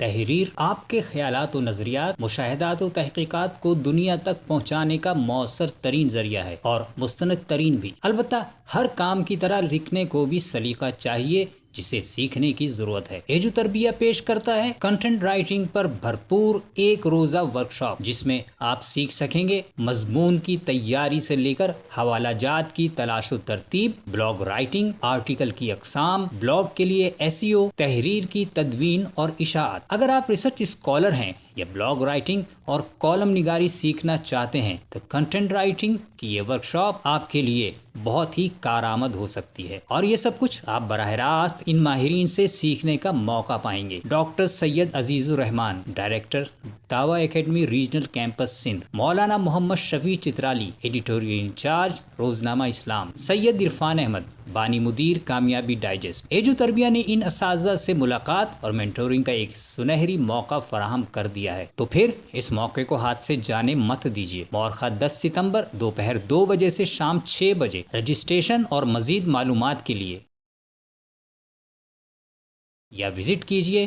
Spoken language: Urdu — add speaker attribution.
Speaker 1: تحریر آپ کے خیالات و نظریات، مشاہدات و تحقیقات کو دنیا تک پہنچانے کا مؤثر ترین ذریعہ ہے، اور مستند ترین بھی۔ البتہ ہر کام کی طرح لکھنے کو بھی سلیقہ چاہیے، جسے سیکھنے کی ضرورت ہے۔ ایجو تربیہ پیش کرتا ہے کنٹینٹ رائٹنگ پر بھرپور ایک روزہ ورکشاپ، جس میں آپ سیکھ سکیں گے مضمون کی تیاری سے لے کر حوالہ جات کی تلاش و ترتیب، بلاگ رائٹنگ، آرٹیکل کی اقسام، بلاگ کے لیے SEO، تحریر کی تدوین اور اشاعت۔ اگر آپ ریسرچ اسکالر ہیں یا بلاگ رائٹنگ اور کالم نگاری سیکھنا چاہتے ہیں تو کنٹینٹ رائٹنگ کی یہ ورکشاپ آپ کے لیے بہت ہی کارآمد ہو سکتی ہے، اور یہ سب کچھ آپ براہ راست ان ماہرین سے سیکھنے کا موقع پائیں گے۔ ڈاکٹر سید عزیز الرحمان، ڈائریکٹر دعویٰ اکیڈمی ریجنل کیمپس سندھ، مولانا محمد شفیع چترالی، ایڈیٹوریل انچارج روزنامہ اسلام، سید عرفان احمد، بانی مدیر کامیابی ڈائجسٹ۔ ایجو تربیہ نے ان اساتذہ سے ملاقات اور مینٹورنگ کا ایک سنہری موقع فراہم کر دیا ہے، تو پھر اس موقع کو ہاتھ سے جانے مت دیجیے۔ مورخہ 10 ستمبر دوپہر 2 بجے سے شام 6 بجے۔ رجسٹریشن اور مزید معلومات کے لیے یا وزٹ کیجیے